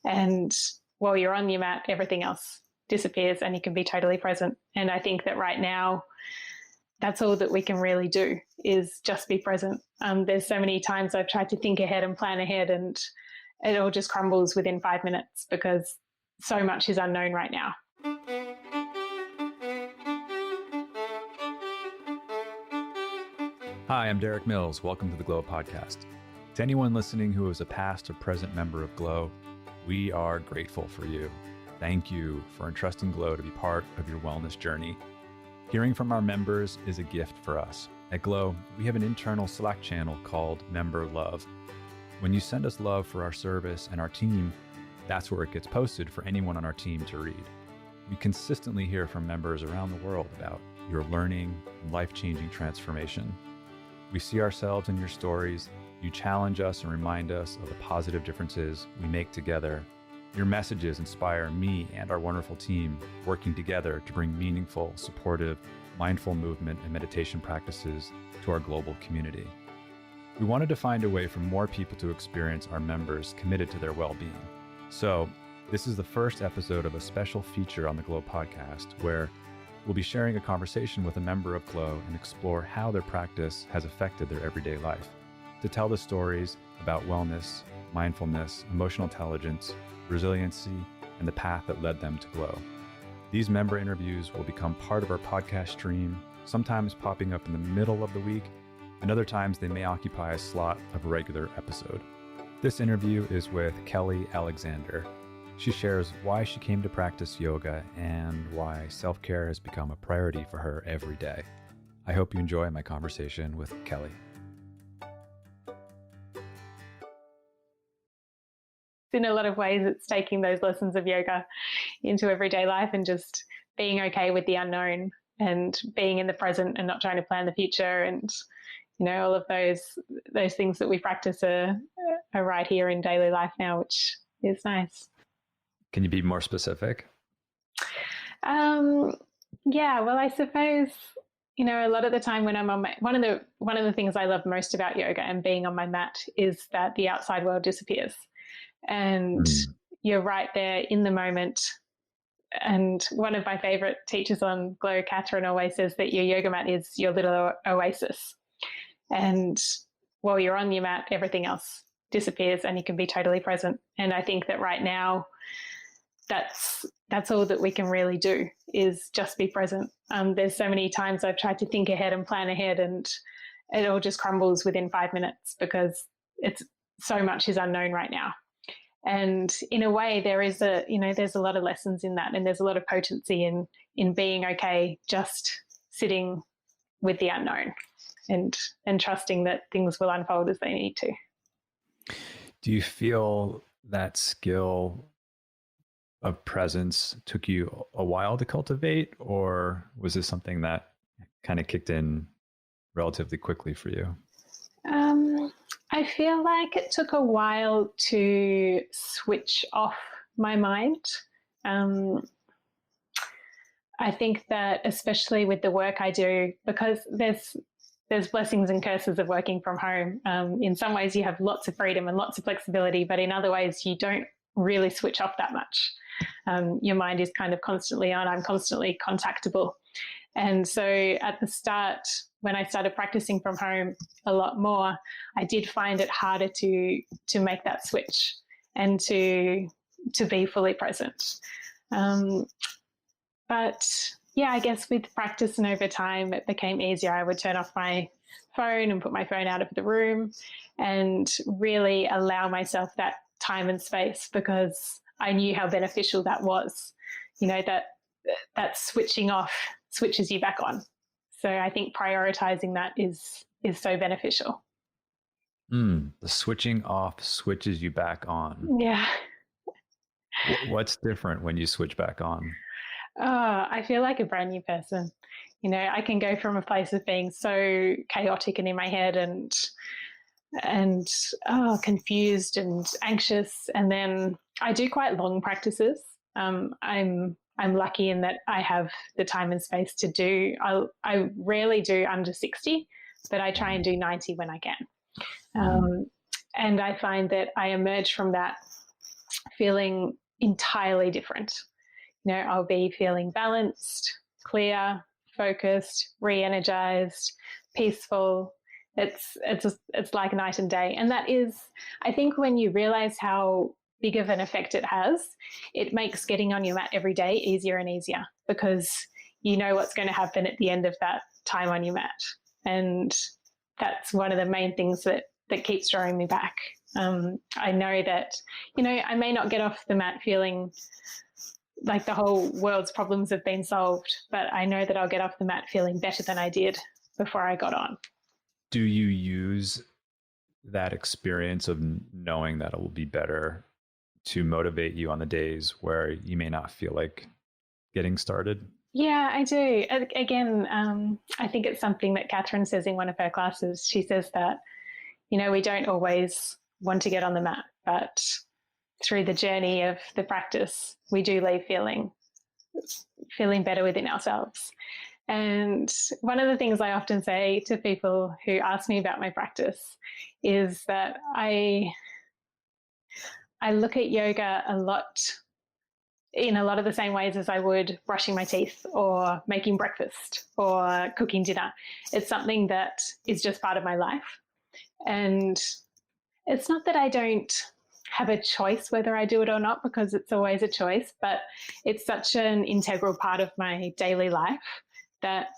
And while you're on your mat, everything else disappears and you can be totally present. And I think that right now, that's all that we can really do is just be present. There's so many times I've tried to think ahead and plan ahead, and it all just crumbles within 5 minutes because so much is unknown right now. Hi, I'm Derek Mills. Welcome to the Glow Podcast. To anyone listening who is a past or present member of Glow, we are grateful for you. Thank you for entrusting Glow to be part of your wellness journey. Hearing from our members is a gift for us. At Glow, we have an internal Slack channel called Member Love. When you send us love for our service and our team, that's where it gets posted for anyone on our team to read. We consistently hear from members around the world about your learning and life-changing transformation. We see ourselves in your stories. You challenge us and remind us of the positive differences we make together. Your messages inspire me and our wonderful team working together to bring meaningful, supportive, mindful movement and meditation practices to our global community. We wanted to find a way for more people to experience our members committed to their well-being. So this is the first episode of a special feature on the Glow podcast where we'll be sharing a conversation with a member of Glow and explore how their practice has affected their everyday life. To tell the stories about wellness, mindfulness, emotional intelligence, resiliency, and the path that led them to Glow. These member interviews will become part of our podcast stream, sometimes popping up in the middle of the week, and other times they may occupy a slot of a regular episode. This interview is with Kelly Alexander. She shares why she came to practice yoga and why self-care has become a priority for her every day. I hope you enjoy my conversation with Kelly. In a lot of ways, it's taking those lessons of yoga into everyday life and just being okay with the unknown and being in the present and not trying to plan the future. And, you know, all of those things that we practice are right here in daily life now, which is nice. Can you be more specific? Yeah, well, I suppose, you know, a lot of the time when I'm on one of the things I love most about yoga and being on my mat is that the outside world disappears. And you're right there in the moment. And one of my favorite teachers on Glow, Catherine, always says that your yoga mat is your little oasis. And while you're on your mat, everything else disappears and you can be totally present. And I think that right now, that's all that we can really do is just be present. There's so many times I've tried to think ahead and plan ahead, and it all just crumbles within 5 minutes because it's so much is unknown right now. And in a way, there's a lot of lessons in that, and there's a lot of potency in being okay, just sitting with the unknown and trusting that things will unfold as they need to. Do you feel that skill of presence took you a while to cultivate, or was this something that kind of kicked in relatively quickly for you? I feel like it took a while to switch off my mind. I think that especially with the work I do, because there's blessings and curses of working from home. In some ways you have lots of freedom and lots of flexibility, but in other ways you don't really switch off that much. Your mind is kind of constantly on. I'm constantly contactable. And so at the start, when I started practicing from home a lot more, I did find it harder to make that switch and to be fully present. But yeah, I guess with practice and over time, it became easier. I would turn off my phone and put my phone out of the room and really allow myself that time and space because I knew how beneficial that was. You know, that switching off switches you back on. So I think prioritizing that is so beneficial. The switching off switches you back on. Yeah. What's different when you switch back on? I feel like a brand new person. You know, I can go from a place of being so chaotic and in my head and confused and anxious. And then I do quite long practices. I'm lucky in that I have the time and space to do. I rarely do under 60, but I try and do 90 when I can. And I find that I emerge from that feeling entirely different. I'll be feeling balanced, clear, focused, re-energized, peaceful. It's like night and day. And that is, I think, when you realize how big of an effect it has, it makes getting on your mat every day easier and easier, because you know what's going to happen at the end of that time on your mat. And that's one of the main things that keeps drawing me back. I know that, I may not get off the mat feeling like the whole world's problems have been solved, but I know that I'll get off the mat feeling better than I did before I got on. Do you use that experience of knowing that it will be better to motivate you on the days where you may not feel like getting started? Yeah, I do. Again, I think it's something that Catherine says in one of her classes. She says that, we don't always want to get on the mat, but through the journey of the practice, we do leave feeling better within ourselves. And one of the things I often say to people who ask me about my practice is that I look at yoga in a lot of the same ways as I would brushing my teeth or making breakfast or cooking dinner. It's something that is just part of my life. And it's not that I don't have a choice whether I do it or not, because it's always a choice, but it's such an integral part of my daily life that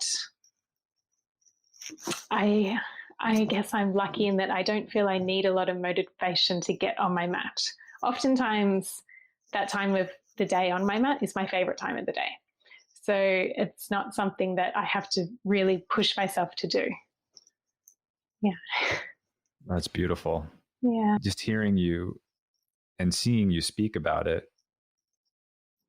I guess I'm lucky in that I don't feel I need a lot of motivation to get on my mat. Oftentimes, that time of the day on my mat is my favorite time of the day. So it's not something that I have to really push myself to do. Yeah. That's beautiful. Yeah. Just hearing you and seeing you speak about it,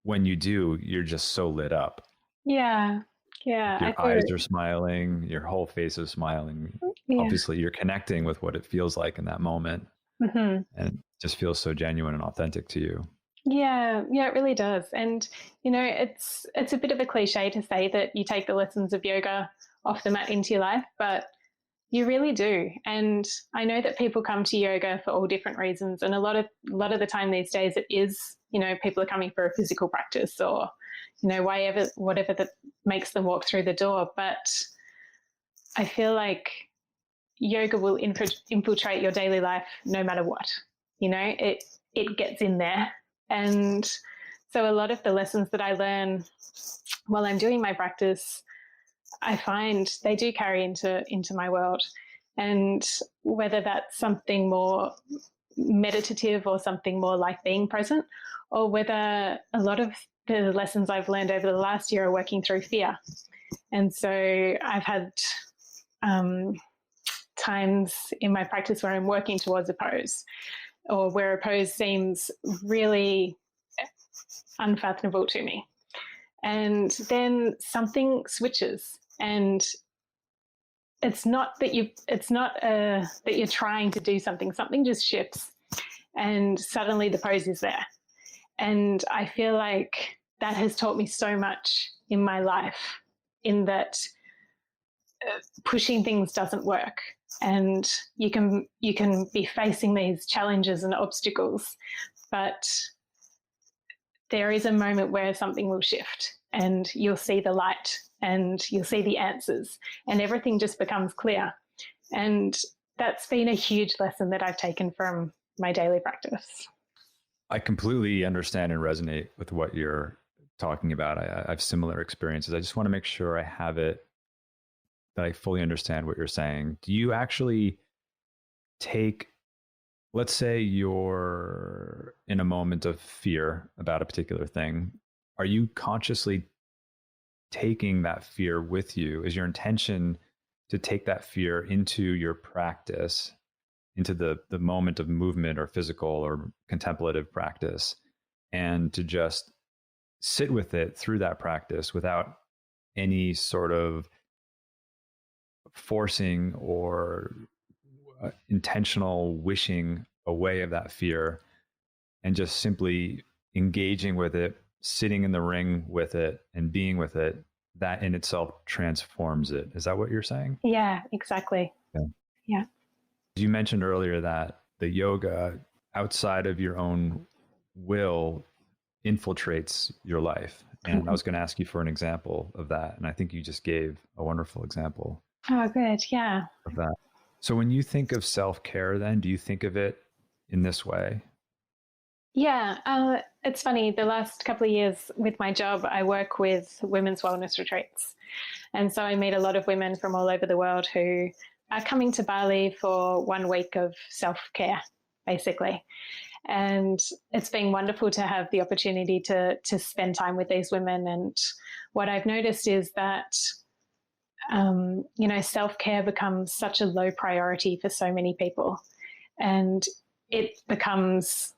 when you do, you're just so lit up. Yeah. Yeah. Your eyes are smiling, your whole face is smiling. Yeah. Obviously, you're connecting with what it feels like in that moment. Mm-hmm. And it just feels so genuine and authentic to you. Yeah, it really does. And, it's a bit of a cliche to say that you take the lessons of yoga off the mat into your life, but you really do. And I know that people come to yoga for all different reasons. And a lot of the time these days it is, people are coming for a physical practice or, whatever that makes them walk through the door. But I feel like yoga will infiltrate your daily life no matter what. It gets in there. And so a lot of the lessons that I learn while I'm doing my practice, I find they do carry into my world. And whether that's something more meditative or something more like being present, or whether a lot of the lessons I've learned over the last year are working through fear. And so I've had times in my practice where I'm working towards a pose, or where a pose seems really unfathomable to me. And then something switches, and it's not that you're trying to do something. Something just shifts, and suddenly the pose is there. And I feel like that has taught me so much in my life, in that pushing things doesn't work. And you can be facing these challenges and obstacles, but there is a moment where something will shift and you'll see the light and you'll see the answers and everything just becomes clear. And that's been a huge lesson that I've taken from my daily practice. I completely understand and resonate with what you're talking about. I have similar experiences. I just want to make sure I have it, that I fully understand what you're saying. Do you actually take, let's say you're in a moment of fear about a particular thing. Are you consciously taking that fear with you? Is your intention to take that fear into your practice, into the moment of movement or physical or contemplative practice, and to just sit with it through that practice without any sort of forcing or intentional wishing away of that fear, and just simply engaging with it, sitting in the ring with it and being with it? That in itself transforms it. Is that what you're saying? Yeah, exactly. Yeah. You mentioned earlier that the yoga outside of your own will infiltrates your life. And I was going to ask you for an example of that. And I think you just gave a wonderful example Oh, good. Yeah. of that. So when you think of self-care, then do you think of it in this way? Yeah. It's funny. The last couple of years with my job, I work with women's wellness retreats. And so I meet a lot of women from all over the world who are coming to Bali for 1 week of self-care, basically. And it's been wonderful to have the opportunity to spend time with these women. And what I've noticed is that self-care becomes such a low priority for so many people, and it becomes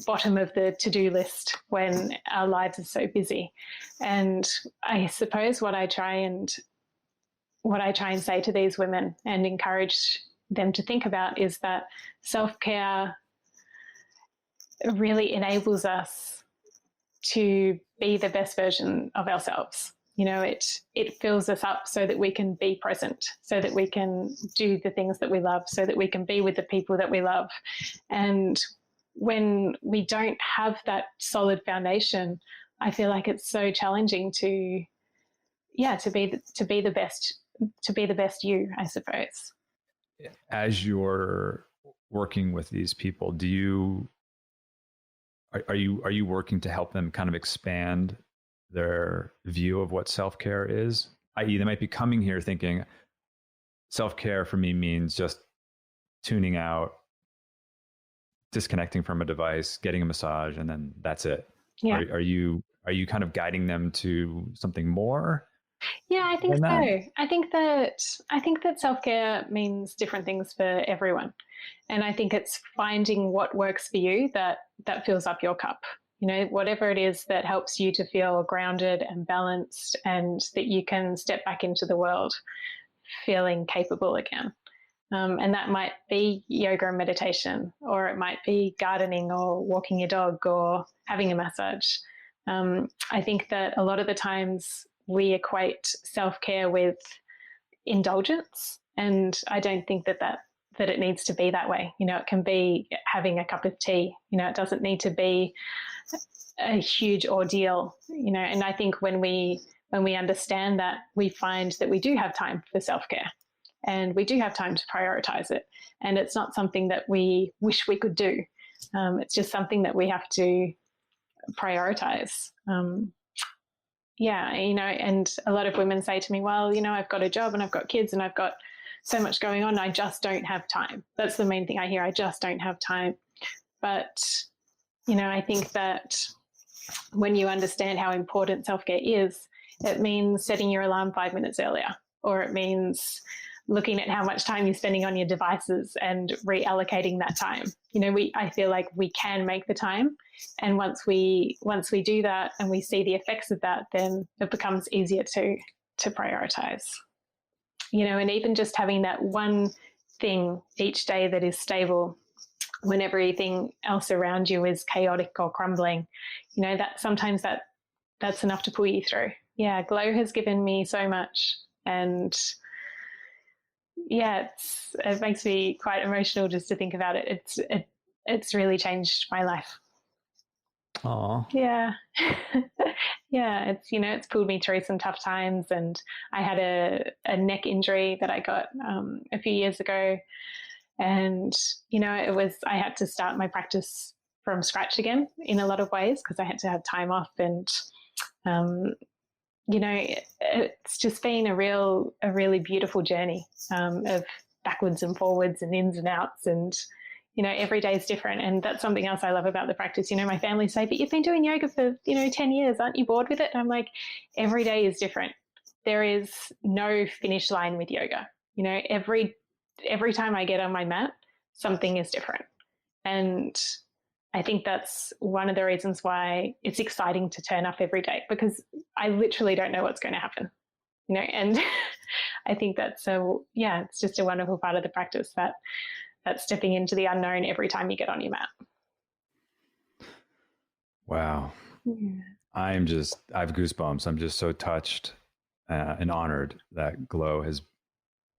bottom of the to-do list when our lives are so busy. And I suppose what I try and say to these women and encourage them to think about is that self-care really enables us to be the best version of ourselves. It fills us up so that we can be present, so that we can do the things that we love, so that we can be with the people that we love. And when we don't have that solid foundation, I feel like it's so challenging to be the best you, I suppose. As you're working with these people, are you working to help them kind of expand their view of what self-care is? I.e., they might be coming here thinking self-care for me means just tuning out, disconnecting from a device, getting a massage, and then that's it. Yeah. Are you kind of guiding them to something more? Yeah, I think so. I think that self-care means different things for everyone. And I think it's finding what works for you that fills up your cup. Whatever it is that helps you to feel grounded and balanced, and that you can step back into the world feeling capable again. And that might be yoga and meditation, or it might be gardening or walking your dog or having a massage. I think that a lot of the times we equate self-care with indulgence, and I don't think that it needs to be that way. It can be having a cup of tea. It doesn't need to be a huge ordeal. And I think when we understand that, we find that we do have time for self-care, and we do have time to prioritize it. And it's not something that we wish we could do. It's just something that we have to prioritize. And a lot of women say to me, well, I've got a job and I've got kids and I've got so much going on. I just don't have time. That's the main thing I hear. I just don't have time. But, I think that when you understand how important self-care is, it means setting your alarm 5 minutes earlier, or it means looking at how much time you're spending on your devices and reallocating that time. I feel like we can make the time. And once we do that and we see the effects of that, then it becomes easier to prioritize. And even just having that one thing each day that is stable when everything else around you is chaotic or crumbling, that sometimes that's enough to pull you through. Yeah, Glow has given me so much, and yeah, it makes me quite emotional just to think about it. It's really changed my life. Oh. Yeah. Yeah, it's pulled me through some tough times, and I had a neck injury that I got a few years ago, and I had to start my practice from scratch again in a lot of ways because I had to have time off, and it's just been a really beautiful journey of backwards and forwards and ins and outs, and every day is different. And that's something else I love about the practice. My family say, but you've been doing yoga for 10 years, aren't you bored with it? And I'm like, every day is different. There is no finish line with yoga. Every time I get on my mat, something is different. And I think that's one of the reasons why it's exciting to turn up every day, because I literally don't know what's going to happen, and I think that's it's just a wonderful part of the practice, that stepping into the unknown every time you get on your mat. Wow. Yeah. I have goosebumps. I'm just so touched and honored that Glow has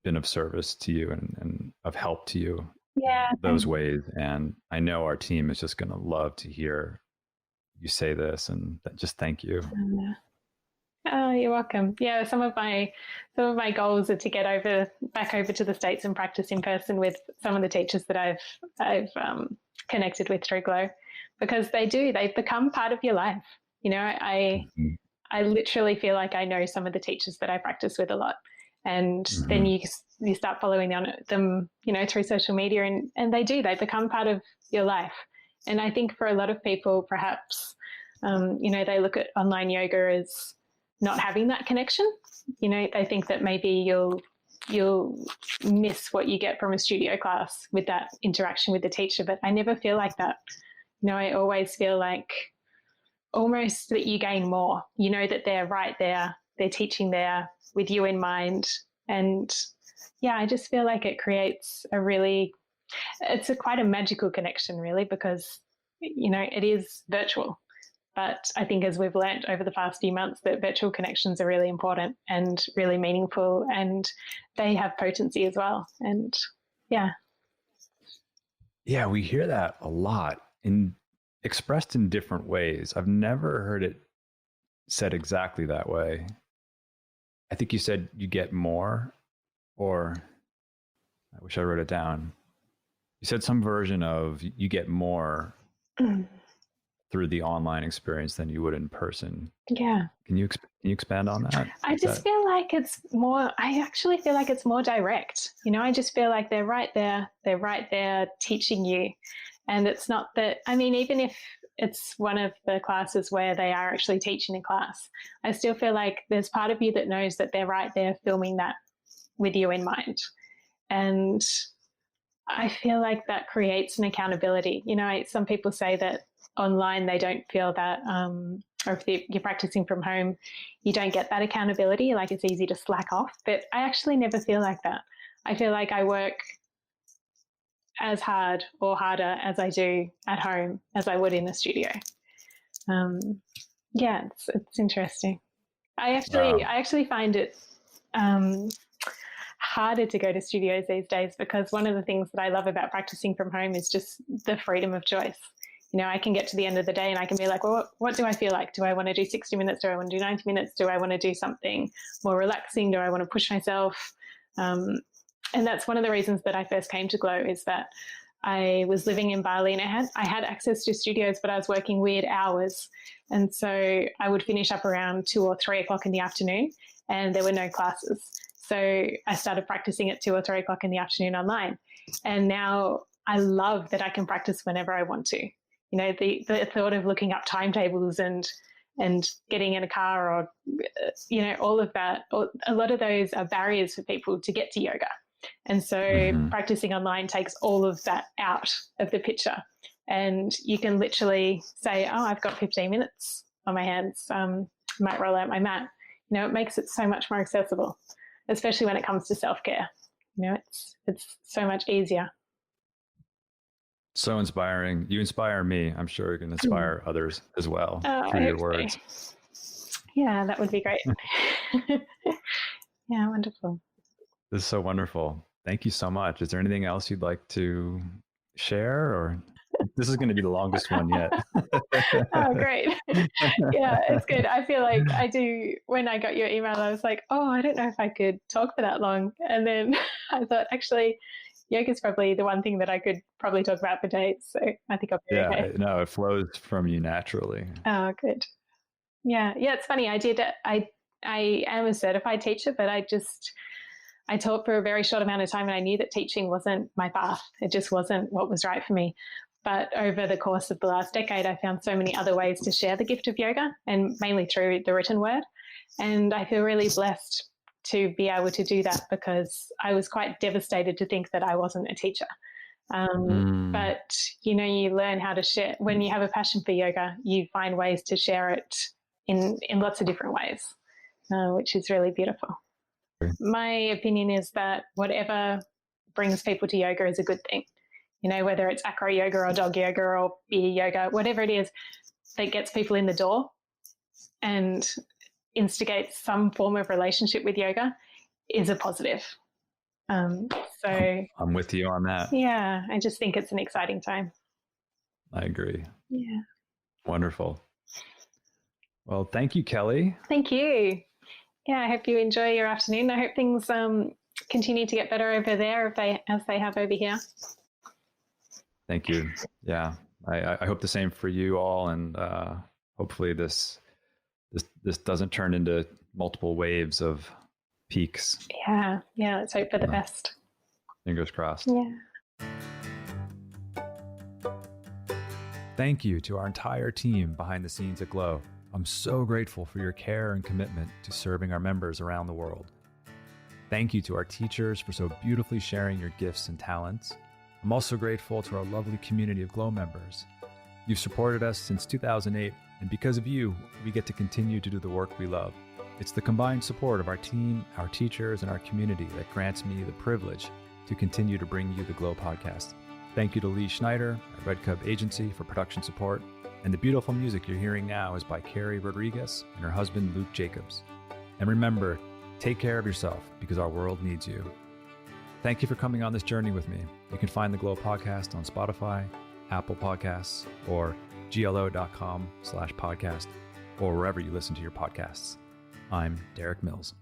been of service to you and of help to you Yeah. those ways. And I know our team is just going to love to hear you say this, and just thank you. Oh, you're welcome. Yeah, some of my goals are to get back over to the States and practice in person with some of the teachers that I've connected with through Glow, because they've become part of your life. Mhm. I literally feel like I know some of the teachers that I practice with a lot, and then Mhm. you start following them, through social media, and they become part of your life. And I think for a lot of people, perhaps, they look at online yoga as not having that connection. They think that maybe you'll miss what you get from a studio class with that interaction with the teacher, but I never feel like that. I always feel like almost that you gain more. You know that they're right there, they're teaching there with you in mind. And yeah, I just feel like it creates quite a magical connection, really, because, it is virtual. But I think as we've learnt over the past few months that virtual connections are really important and really meaningful, and they have potency as well. And yeah. Yeah, we hear that a lot, expressed in different ways. I've never heard it said exactly that way. I think you said you get more, or I wish I wrote it down. You said some version of you get more through the online experience than you would in person. Yeah. Can you expand on that? I actually feel like it's more direct. I just feel like they're right there teaching you. And it's not that, I mean, even if it's one of the classes where they are actually teaching a class, I still feel like there's part of you that knows that they're right there filming that with you in mind. And I feel like that creates an accountability. Some people say that online they don't feel that, or if you're practicing from home, you don't get that accountability. Like it's easy to slack off. But I actually never feel like that. I feel like I work as hard or harder as I do at home as I would in the studio. Um, yeah, it's interesting. I actually find it harder to go to studios these days, because one of the things that I love about practicing from home is just the freedom of choice. I can get to the end of the day and I can be like, well, what do I feel like? Do I want to do 60 minutes? Do I want to do 90 minutes? Do I want to do something more relaxing? Do I want to push myself? And that's one of the reasons that I first came to Glow, is that I was living in Bali and I had access to studios, but I was working weird hours. And so I would finish up around 2 or 3 o'clock in the afternoon and there were no classes. So I started practicing at 2 or 3 o'clock in the afternoon online. And now I love that I can practice whenever I want to. The thought of looking up timetables and getting in a car or, all of that, a lot of those are barriers for people to get to yoga. And so practicing online takes all of that out of the picture. And you can literally say, oh, I've got 15 minutes on my hands. I might roll out my mat. It makes it so much more accessible, especially when it comes to self-care. It's so much easier. So inspiring. You inspire me. I'm sure you can inspire others as well through your words. So. Yeah, that would be great. Yeah, wonderful. This is so wonderful. Thank you so much. Is there anything else you'd like to share, or this is going to be the longest one yet? Oh, great. Yeah, it's good. I feel like I do. When I got your email, I was like, oh, I don't know if I could talk for that long. And then I thought, actually, yoga is probably the one thing that I could probably talk about for days. So I think I'll be okay. No, it flows from you naturally. Oh, good. Yeah. It's funny. I am a certified teacher, but I taught for a very short amount of time and I knew that teaching wasn't my path. It just wasn't what was right for me. But over the course of the last decade, I found so many other ways to share the gift of yoga, and mainly through the written word. And I feel really blessed to be able to do that, because I was quite devastated to think that I wasn't a teacher. But, you learn how to share. When you have a passion for yoga, you find ways to share it in lots of different ways, which is really beautiful. My opinion is that whatever brings people to yoga is a good thing. Whether it's acro yoga or dog yoga or beer yoga, whatever it is that gets people in the door and instigates some form of relationship with yoga is a positive. So I'm with you on that. yeah, I just think it's an exciting time. I agree. Yeah. Wonderful. Well, thank you, Kelly. Thank you. Yeah, I hope you enjoy your afternoon. I hope things continue to get better over there as they have over here. Thank you. Yeah, I hope the same for you all, and hopefully this doesn't turn into multiple waves of peaks. Yeah, let's hope for the best. Fingers crossed. Yeah. Thank you to our entire team behind the scenes at Glow. I'm so grateful for your care and commitment to serving our members around the world. Thank you to our teachers for so beautifully sharing your gifts and talents. I'm also grateful to our lovely community of Glow members. You've supported us since 2008, and because of you, we get to continue to do the work we love. It's the combined support of our team, our teachers, and our community that grants me the privilege to continue to bring you the Glow podcast. Thank you to Lee Schneider, our Red Cub agency, for production support. And the beautiful music you're hearing now is by Carrie Rodriguez and her husband, Luke Jacobs. And remember, take care of yourself because our world needs you. Thank you for coming on this journey with me. You can find the Glow podcast on Spotify, Apple Podcasts, or glo.com/podcast, or wherever you listen to your podcasts. I'm Derek Mills.